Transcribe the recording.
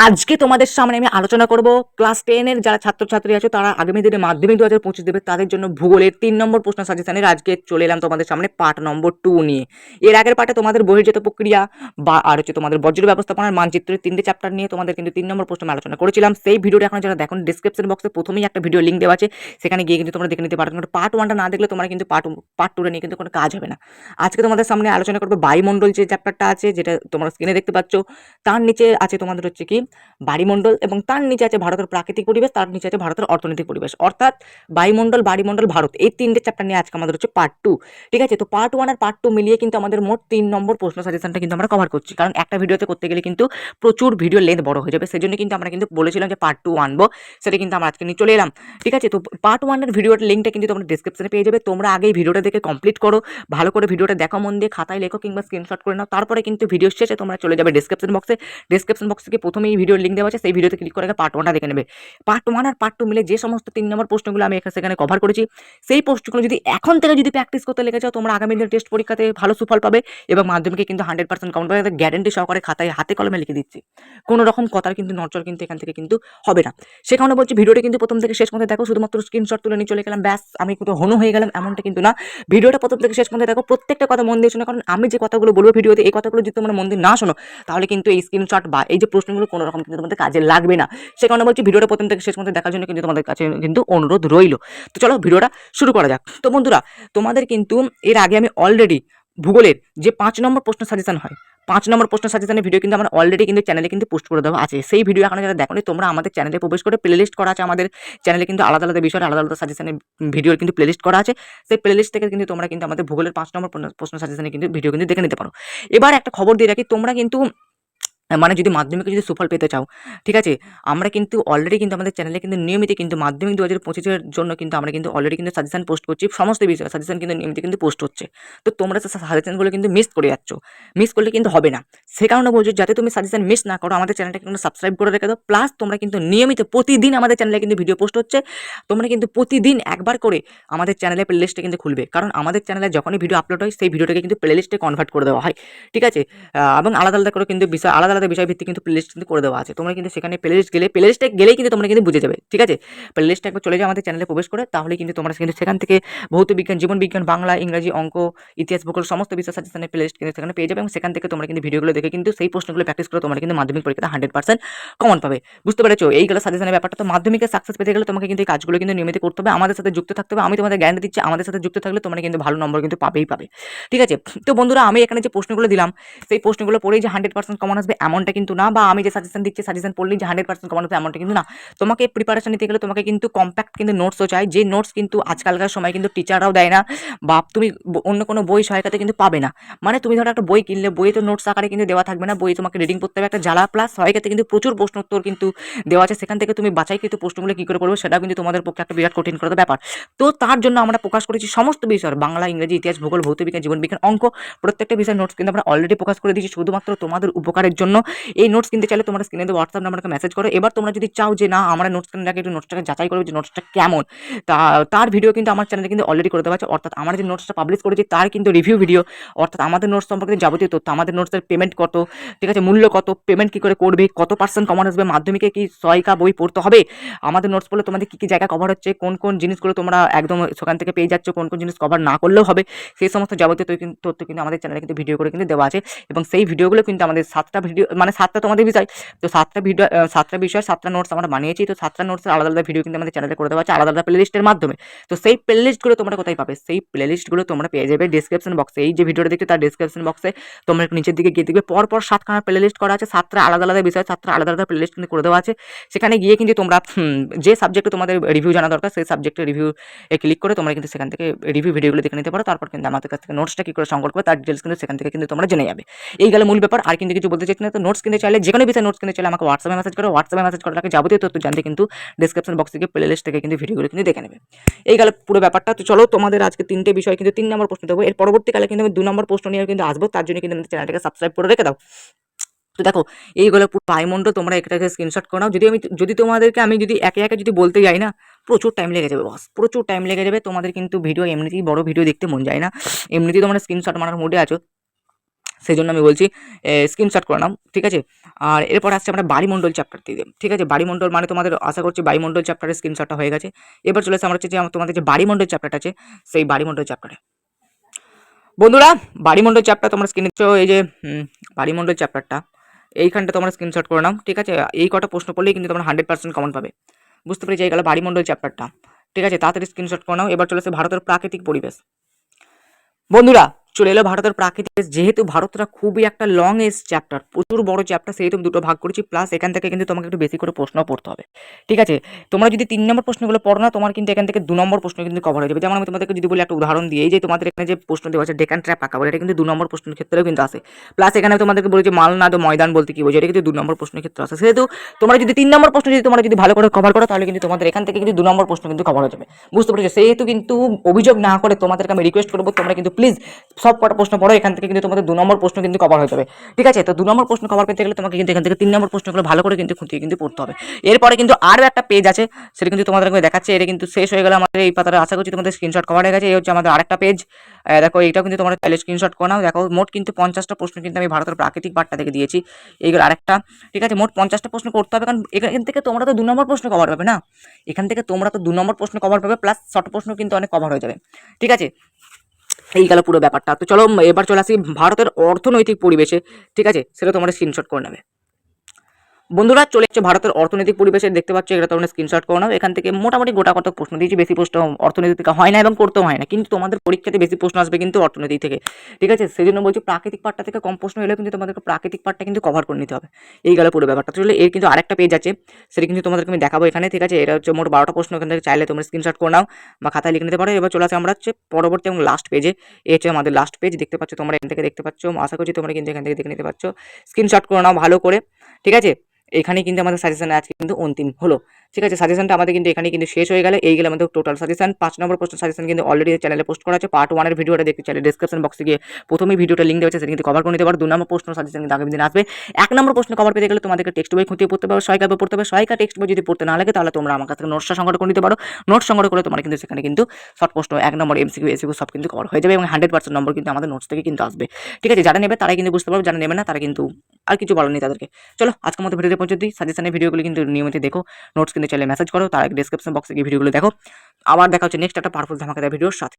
আজকে তোমাদের সামনে আমি আলোচনা করব ক্লাস 10 এর যারা ছাত্রছাত্রী আছে তারা আগামী দিনে মাধ্যমিক 2025 দেবে তাদের জন্য ভূগোলের 3 নম্বর প্রশ্ন সাজেশনের আজকে চলে এলাম তোমাদের সামনে পার্ট নম্বর 2 নিয়ে। এর আগের পার্টে তোমাদের বহির্জাত প্রক্রিয়া বা আর হচ্ছে তোমাদের বজ্র ব্যবস্থাপনার মানচিত্রের 3টে চ্যাপ্টার নিয়ে তোমাদের কিন্তু 3 নম্বর প্রশ্ন আলোচনা করেছিলাম। সেই ভিডিওটা এখন যারা দেখো ডেসক্রিপশন বক্সে প্রথমেই একটা ভিডিও লিংক দেওয়া আছে, সেখানে গিয়ে কিন্তু তোমরা দেখে নিতে পারো। কিন্তু পার্ট 1টা না দেখলে তোমরা কিন্তু পার্ট 2 নিয়ে কিন্তু কোনো কাজ হবে না। আজকে তোমাদের সামনে আলোচনা করব বায়ুমণ্ডল যে চ্যাপ্টারটা আছে, যেটা তোমরা স্ক্রিনে দেখতে পাচ্ছ। তার নিচে আছে তোমাদের হচ্ছে কি বায়ুমণ্ডল, এবং তার নিচে আছে ভারতের প্রাকৃতিক পরিবেশ, তার নিচে আছে ভারতের অর্থনৈতিক পরিবেশ। অর্থাৎ বায়ুমণ্ডল, বায়ুমণ্ডল, ভারত, এই 3টে চ্যাপ্টার নিয়ে আজকে আমাদের হচ্ছে পার্ট 2। ঠিক আছে, তো পার্ট 1 আর পার্ট 2 মিলিয়ে কিন্তু আমাদের মোট 3 নম্বর প্রশ্ন সাজেশনটা কিন্তু আমরা কভার করছি, কারণ একটা ভিডিওতে করতে গেলে কিন্তু প্রচুর ভিডিও লেন্থ বড় হয়ে যাবে। সেজন্য কিন্তু আমরা কিন্তু বলেছিলাম যে পার্ট 2 আনবো, সেটা কিন্তু আমরা আজকে নিয়ে চলে এলাম। ঠিক আছে, তো পার্ট 1 এর ভিডিওর লিঙ্কটা কিন্তু তোমরা ডেসক্রিপশনে পেয়ে যাবে। তোমরা আগে এই ভিডিওটা দেখে কমপ্লিট করো, ভালো করে ভিডিওটা দেখো, মন দিয়ে খাতায় লেখো কিংবা স্ক্রিনশট করে নাও। তারপরে কিন্তু ভিডিও শেষে তোমরা চলে যাবে ডেসক্রিপশন বক্সে। ডেসক্রিপশন বক্স থেকে প্রথমেই ভিডিওর লিঙ্ক দেওয়া আছে, সেই ভিডিওতে ক্লিক করে পার্ট 1টা দেখে নেবে। পার্ট 1 আর পার্ট 2 মিলে যে সমস্ত 3 নম্বর প্রশ্নগুলো আমি সেখানে কভার করেছি, সেই প্রশ্নগুলো যদি এখন থেকে যদি প্র্যাকটিস করতে লেগে যাও, তোমরা আগামী দিনের টেস্ট পরীক্ষাতে ভালো সুফল পাবে এবং মাধ্যমিকে কিন্তু 100% কমন পাবে। গ্যারান্টি সহকারে খাতায় হাতে কলমে লিখে দিচ্ছি। কোনো রকম কথার কিন্তু নড়চড় কিন্তু এখান থেকে কিন্তু হবে না। সে কারণে বলছি ভিডিওটা কিন্তু প্রথম থেকে শেষ পর্যন্ত দেখো। শুধুমাত্র স্ক্রিনশট তুলে নিয়ে চলে গেলাম, ব্যাস আমি কিন্তু হনু হয়ে গেলাম এমনটা কিন্তু না। ভিডিওটা প্রথম থেকে শেষ পর্যন্ত দেখো, প্রত্যেকটা কথা মন দিয়ে শোনো, কারণ আমি যে কথাগুলো বলবো ভিডিওতে, এই কথাগুলো যদি তোমরা মন দিয়ে না শোনো, তাহলে কিন্তু এই স্ক্রিনশট বা এই যে প্রশ্নগুলো কোনো রকম কিন্তু তোমাদের কাজে লাগবে না। সে কারণে বলছি ভিডিওটা প্রথম থেকে শেষ পর্যন্ত দেখার জন্য কিন্তু তোমাদের কাছে কিন্তু অনুরোধ রইল। তো চলো ভিডিওটা শুরু করা যাক। তো বন্ধুরা, তোমাদের কিন্তু এর আগে আমি অলরেডি ভূগোলের যে 5 নম্বর প্রশ্ন সাজেশন হয়, 5 নম্বর প্রশ্ন সাজেশনের ভিডিও কিন্তু আমরা অলরেডি কিন্তু চ্যানেলে কিন্তু পোস্ট করে দেওয়া আছে। সেই ভিডিও এখন যারা দেখোনি, তোমরা আমাদের চ্যানেলে প্রবেশ করে প্লেলিস্ট করা আছে। আমাদের চ্যানেলে কিন্তু আলাদা আলাদা বিষয়, আলাদা আলাদা সাজেশনের ভিডিওর কিন্তু প্লেলিস্ট করা আছে। সেই প্লেলিস্ট থেকে কিন্তু তোমরা কিন্তু আমাদের ভূগোলের 5 নম্বর প্রশ্ন সাজেশনে কিন্তু ভিডিও কিন্তু দেখে নিতে পারো। এবার একটা খবর দিয়ে রাখি, তোমরা কিন্তু মানে যদি মাধ্যমিকে যদি সুফল পেতে চাও, ঠিক আছে, আমরা কিন্তু অলরেডি কিন্তু আমাদের চ্যানেলে কিন্তু নিয়মিত কিন্তু মাধ্যমিক 2025-এর জন্য কিন্তু আমরা কিন্তু অলরেডি কিন্তু সাজেশন পোস্ট করছি। সমস্ত বিষয়ে সাজেশন কিন্তু নিয়মিত কিন্তু পোস্ট হচ্ছে। তো তোমরা সাজেশনগুলো কিন্তু মিস করে যাচ্ছ, মিস করলে কিন্তু হবে না। সে কারণে বলছো যাতে তুমি সাজেশন মিস না করো, আমাদের চ্যানেলটা কিন্তু সাবস্ক্রাইব করে রেখে দাও। প্লাস তোমরা কিন্তু নিয়মিত প্রতিদিন আমাদের চ্যানেলে কিন্তু ভিডিও পোস্ট হচ্ছে। তোমরা কিন্তু প্রতিদিন একবার করে আমাদের চ্যানেলে প্লেলিস্টে কিন্তু খুলবে, কারণ আমাদের চ্যানেলে যখনই ভিডিও আপলোড হয় সেই ভিডিওটাকে কিন্তু প্লেলিস্টে কনভার্ট করে দেওয়া হয়। ঠিক আছে, এবং আলাদা আলাদা করে কিন্তু বিষয়, আলাদা আলাদা বিষয় ভিত্তিক কিন্তু প্লেলিস্ট কিন্তু করে দেওয়া আছে। তোমরা কিন্তু সেখানে প্লেলিস্টে গেলেই কিন্তু তোমরা কিন্তু বুঝে যাবে। ঠিক আছে, প্লেলিস্টে একবার চলে যাও আমাদের চ্যানেলে প্রবেশ করে, তাহলে কিন্তু তোমরা কিন্তু সেখান থেকে ভৌত বিজ্ঞান, জীবন বিজ্ঞান, বাংলা, ইংরাজি, অঙ্ক, ইতিহাস, ভূগোল সমস্ত বিষয় সাজেশনের প্লেলিস্ট কিন্তু সেখানে পেয়ে যাবে, এবং সেখান থেকে তোমরা কিন্তু ভিডিওগুলো দেখে কিন্তু সেই প্রশ্নগুলো প্র্যাকটিস করে তোমরা কিন্তু মাধ্যমিক পরীক্ষাতে 100% কমন পাবে। বুঝতে পেরেছো এইগুলো সাজেশনের ব্যাপারটা? তো মাধ্যমিকে সাকসেস পেতে গেলে তোমাকে কিন্তু এই কাজগুলো কিন্তু নিয়মিত করতে হবে, আমাদের সাথে যুক্ত থাকতে হবে। আমি তোমাদের গ্যারান্টি দিচ্ছি, আমাদের সাথে যুক্ত থাকলে তোমরা কিন্তু ভালো নম্বর কিন্তু পাবেই পাবে। ঠিক আছে, তো বন্ধুরা, আমি এখানে যে প্রশ্নগুলো দিলাম, সেই প্রশ্নগুলো পড়েই যে 100% কমন আসবে এমনটা কিন্তু না, বা আমি যে সাজেশন দিচ্ছি সাজেশন পড়লেই যে 100% কমন আসবে এমনটা কিন্তু না। তোমাকে প্রিপারেশন নিতে গেলে তোমাকে কিন্তু কম্প্যাক্ট কিন্তু নোটসও চাই, যে নোটস কিন্তু আজকালকার সময় কিন্তু টিচাররাও দেয় না, বা তুমি অন্য কোনো বই সহায়তাতে কিন্তু পাবে না। মানে তুমি ধরো একটা বই কিনলে, বইয়ে তো নোটস আকারে কিন্তু দেওয়া থাকবে না, বই তোমাকে রিডিং করতে হবে একটা জ্বালা, প্লাস সহায়িকাতে কিন্তু প্রচুর প্রশ্ন উত্তর কিন্তু দেওয়া আছে। সেখান থেকে তুমি বাছাই কিন্তু প্রশ্নগুলো কী করে করবে, সেটা কিন্তু তোমাদের পক্ষে একটা বিরাট কঠিন করে ব্যাপার। তো তার জন্য আমরা প্রকাশ করেছি সমস্ত বিষয়, বাংলা, ইংরেজি, ইতিহাস, ভূগোল, ভৌত বিজ্ঞান, জীবন বিজ্ঞান, অঙ্ক, প্রত্যেকটা বিষয়ের নোটস কিন্তু আমরা অলরেডি প্রকাশ করে দিয়েছি শুধুমাত্র তোমাদের উপকারের জন্য। এই নোটস কিনতে চাইলে তোমরা স্ক্রিনে হোয়াটসঅ্যাপ নাম্বারকে মেসেজ করো। এবার তোমরা যদি চাও যে না আমরা নোটস কিনতে একটু নোটসটাকে যাচাই করবে যে নোটসটা কেমন, তার ভিডিও কিন্তু আমার চ্যানেলে কিন্তু অলরেডি করে দেওয়া আছে। অর্থাৎ আমরা যে নোটসটা পাবলিশ করেছি তার কিন্তু রিভিউ ভিডিও, অর্থাৎ আমাদের নোটস সম্পর্কে যাবতীয় তথ্য, আমাদের নোটসের পেমেন্ট কত, ঠিক আছে, মূল্য কত, পেমেন্ট কী করে করবে, কত পার্সেন্ট কমন আসবে, মাধ্যমিকে কি সহায়িকা বই পড়তে হবে, আমাদের নোটস পড়লে তোমাদের কী কী জায়গা কভার হচ্ছে, কোন কোন জিনিসগুলো তোমরা একদম সেখান থেকে পেয়ে যাচ্ছ, কোন কোন জিনিস কভার না করলেও হবে, সেই সমস্ত যাবতীয় তথ্য কিন্তু আমাদের চ্যানেলে কিন্তু ভিডিও করে কিন্তু দেওয়া আছে। এবং সেই ভিডিওগুলো কিন্তু আমাদের 7টা ভিডিও, মানে 7টা তোমাদের বিষয়, তো 7টা ভিডিও, 7টা বিষয়, 7টা নোটস আমরা বানিয়েছি। তো 7টা নোটসের আলাদা আলাদা ভিডিও কিন্তু আমাদের চ্যানেলে করে দেওয়া আছে আলাদা আলাদা প্লেলিস্টের মাধ্যমে। তো সেই প্লেলিস্টগুলো তোমরা কোথায় পাবে, সেই প্লেলিস্টগুলো তোমরা পেয়ে যাবে ডেসক্রিপশন বক্সে। এই যে ভিডিওটা দেখছো তার ডেসক্রিপশন বক্সে তোমরা একটু নিচের দিকে গিয়ে দেখবে পরপর 7খানা প্লেলিস্ট করা আছে, 7টা আলাদা আলাদা বিষয়, 7টা আলাদা আলাদা প্লেলিস্ট কিন্তু করে দেওয়া আছে। সেখানে গিয়ে কিন্তু তোমরা যে সাবজেক্টে তোমাদের রিভিউ জানা দরকার, সেই সাবজেক্টের রিভিউ ক্লিক করে তোমরা কিন্তু সেখান থেকে রিভিউ ভিডিওগুলো দেখে নিতে পারো। তারপর কিন্তু আমাদের কাছ থেকে নোটসটা কী করে সংগ্রহ করবে তার ডিটেলস কিন্তু সেখান থেকে কিন্তু তোমরা জেনে যাবে। এই গেল মূল ব্যাপার, আর কিন্তু কিছু বলতে চাইছি না। তো নোটস কিনতে চাইলে, যে কোনো বিষয়ে নোটস কিনতে চাইলে আমাকে হোয়াটসঅ্যাপে মেসেজ করো, হোয়াটসঅ্যাপে মেসেজ করার আগে যাবতীয় তথ্য জানতে কিন্তু ডেসক্রিপশন বক্স থেকে প্লেলিস্ট থেকে কিন্তু ভিডিওগুলো কিন্তু দেখে নেবে। এই গেল পুরো ব্যাপারটা। তো চলো তোমাদের আজকে 3টে বিষয় কিন্তু 3 নম্বর প্রশ্ন দেবো, এর পরবর্তীকালে কিন্তু আমি 2 নম্বর প্রশ্ন নিয়ে কিন্তু আসবো, তার জন্য কিন্তু আমাদের চ্যানেলটাকে সাবস্ক্রাইব করে রেখে দাও। তো দেখো, এইগুলো পুরো বায়ুমণ্ডল, তোমরা এটাকে স্ক্রিনশট করে নাও। যদি তোমাদেরকে আমি যদি একে একে যদি বলতে যাই না, প্রচুর টাইম লেগে যাবে বস, প্রচুর টাইম লেগে যাবে। তোমাদের কিন্তু ভিডিও এমনিতেই বড় ভিডিও দেখতে মন যায় না, এমনিতেই তোমরা স্ক্রিনশট মারার মুডে আছো। সেই জন্য আমি বলছি স্ক্রিনশট করে নাও, ঠিক আছে। আর এরপর আসছে আমরা বাড়িমণ্ডল চ্যাপ্টার দিয়ে, ঠিক আছে। বাড়িমণ্ডল মানে তোমাদের আশা করছি বায়ুমণ্ডল চ্যাপ্টারের স্ক্রিনশটটা হয়ে গেছে। এবার চলে আসে আমরা হচ্ছে যে তোমাদের যে বাড়িমণ্ডল চ্যাপ্টারটা আছে সেই বাড়িমণ্ডল চ্যাপ্টারে। বন্ধুরা বাড়িমণ্ডল চ্যাপ্টার তোমরা স্ক্রিনে এই যে বাড়িমণ্ডল চ্যাপ্টারটা এইখানটা তোমরা স্ক্রিনশট করে নাও, ঠিক আছে। এই কটা প্রশ্ন করলেই কিন্তু তোমরা 100% কমন পাবে। বুঝতে পেরেছি, এই গেল বাড়িমণ্ডল চ্যাপ্টারটা, ঠিক আছে। তাড়াতাড়ি স্ক্রিনশট করে নাও। এবার চলে আসে ভারতের প্রাকৃতিক পরিবেশ। বন্ধুরা চলে এলো ভারতের প্রাকৃতিক, যেহেতু ভারতটা খুবই একটা লং এজ চ্যাপ্টার, প্রচুর বড় চ্যাপ্টার, সেহেতু দুটো ভাগ করেছি, প্লাস এখান থেকে কিন্তু তোমাকে একটু বেশি করে প্রশ্ন পড়তে হবে, ঠিক আছে। তোমরা যদি 3 নম্বর প্রশ্নগুলো পড়ো না, তোমার কিন্তু এখান থেকে 2 নম্বর প্রশ্ন কিন্তু কভার হয়ে যাবে। যেমন আমি তোমাদেরকে যদি বলি একটা উদাহরণ দিয়ে, এই যে তোমাদের এখানে যে প্রশ্ন দেওয়া আছে ডেকান ট্র্যাপ কাকে বলে, এটা কিন্তু 2 নম্বর প্রশ্নের ক্ষেত্রেও কিন্তু আসে। প্লাস এখানে তোমাদেরকে বলেছি মালনাদ ময়দান বলতে কি বোঝে, এটা কিন্তু 2 নম্বর প্রশ্নের ক্ষেত্রে আসে। সেহেতু তোমরা যদি 3 নম্বর প্রশ্ন তোমরা যদি ভালো করে কভার করো, তাহলে কিন্তু তোমাদের এখান থেকে কিন্তু 2 নম্বর প্রশ্ন কিন্তু কভার হয়ে যাবে। বুঝতে পেরেছো, সেহেতু কিন্তু অভিযোগ না করে তোমাদেরকে আমি রিকোয়েস্ট করবো, তোমরা কিন্তু প্লিজ সব কটা প্রশ্ন পড়ো, এখান থেকে কিন্তু তোমাদের 2 নম্বর প্রশ্ন কিন্তু কভার হয়ে যাবে, ঠিক আছে। তো 2 নম্বর প্রশ্ন কভার করতে গেলে তোমাকে কিন্তু এখান থেকে 3 নম্বর প্রশ্নগুলো ভালো করে কিন্তু খুঁটিয়ে কিন্তু পড়তে হবে। এরপরে কিন্তু আরও একটা পেজ আছে, সেটা কিন্তু তোমাদেরকে দেখাচ্ছে। এটা কিন্তু শেষ হয়ে গেলে আমাদের এই পাতাটা, আশা করছি তোমাদের স্ক্রিনশট কভার হয়ে গেছে। এই হচ্ছে আমাদের আরেকটা পেজ, দেখো এইটাও কিন্তু তোমরা তাহলে স্ক্রিনশট করে নাও। দেখো মোট কিন্তু 50টা প্রশ্ন কিন্তু আমি ভারতের প্রাকৃতিক পার্টটা থেকে দিয়েছি, এইগুলো আরেকটা, ঠিক আছে। মোট 50টা প্রশ্ন করতে হবে, কারণ এখান থেকে তোমরা তো 2 নম্বর প্রশ্ন কভার পাবে না, এখান থেকে তোমরা তো 2 নম্বর প্রশ্ন কভার পাবে, প্লাস শর্ট প্রশ্ন কিন্তু অনেক কভার হয়ে যাবে, ঠিক আছে। এই গেল পুরো ব্যাপারটা। তো চলো এবার চলে আসি ভারতের অর্থনৈতিক পরিবেশে, ঠিক আছে, সেটা তোমরা স্ক্রিনশট করে নেবে। বন্ধুরা চলে এসেছে ভারতের অর্থনৈতিক পরিবেশে, দেখতে পাচ্ছ এটা তোমরা স্ক্রিনশট করো নাও। এখান থেকে মোটামুটি গোটা কত প্রশ্ন দিয়েছি, বেশি প্রশ্ন অর্থনীতি থেকে হয় না এবং করতেও হয় না, কিন্তু তোমাদের পরীক্ষাতে বেশি প্রশ্ন আসবে কিন্তু অর্থনীতি থেকে, ঠিক আছে। সেই জন্য বলছি প্রাকৃতিক পার্টটা থেকে কম প্রশ্ন এলেও কিন্তু তোমাদেরকে প্রাকৃতিক পার্টটা কিন্তু কভার করে নিতে হবে। এই গেল পুরো ব্যাপারটা। চলে এর কিন্তু আরেকটা পেজ আছে, সেটা কিন্তু তোমাদেরকে আমি দেখাবো এখানে, ঠিক আছে। এটা হচ্ছে মোট 12টা প্রশ্ন, এখান থেকে চাইলে তোমরা স্ক্রিনশট করে নাও বা খাতায় লিখে নিতে পারো। এবার চলে আসে আমরা হচ্ছে পরবর্তী এবং লাস্ট পেজে। এই হচ্ছে আমাদের লাস্ট পেজ, দেখতে পাচ্ছ তোমরা এখান থেকে দেখতে পাচ্ছ, আশা করছি তোমরা কিন্তু এখান থেকে দেখে নিতে পারছো। স্ক্রিনশট করে নাও ভালো করে, ঠিক আছে। এখানে কিন্তু আমাদের সাজেশন আজকে কিন্তু অন্তিম হলো, ঠিক আছে। সাজেশনটা আমাদের কিন্তু এখানে কিন্তু শেষ হয়ে গেলে, এই গেলে আমাদের টোটাল সাজেশন। 5 নম্বর প্রশ্ন সাজেশন কিন্তু অলরেডি চ্যানেলে পোস্ট করা আছে। পার্ট 1 এর ভিডিওটা দেখতে চাইলে ডেসক্রিপশন বক্সে গিয়ে প্রথমেই ভিডিওটা লিঙ্ক দেওয়া আছে, সেটা কিন্তু কভার করে নিতে পারো। 2 নম্বর প্রশ্ন সাজেশন কিন্তু আগামী দিন আসবে। 1 নম্বর প্রশ্ন কভার পেতে গেলে তোমাদেরকে টেক্সট বই খুঁটিয়ে পড়তে পারো, সহায়িকা বই পড়তে হবে। সহায়িকা টেক্সট বই যদি পড়তে না লাগে, তাহলে তোমরা আমার কাছ থেকে নোটসটা সংগ্রহ করে নিতে পারো। নোটস সংগ্রহ করে তোমরা কিন্তু সেখানে কিন্তু শর্ট প্রশ্ন 1 নম্বর এমসিকিউ এসিকিউ সব কিন্তু কভার হয়ে যাবে এবং 100% নম্বর কিন্তু আমাদের নোটস থেকে কিন্তু আসবে, ঠিক আছে। যারা নেবে তারাই কিন্তু বুঝতে পারবে, যারা নেবে না তারা কিন্তু আর কিছু বলার নেই তাদেরকে। চলো আজকের মতো ভিডিওতে পৌঁছে দিই। সাজেশনের ভিডিওগুলো কিন্তু নিয়মিত দেখো, নোটস কিন্তু চাইলে মেসেজ করো, তার আগে ডেসক্রিপশন বক্সে গিয়ে ভিডিওগুলো দেখো। আবার দেখা হচ্ছে নেক্সট একটা পাওয়ারফুল ধামাকাদার ভিডিওর সাথে।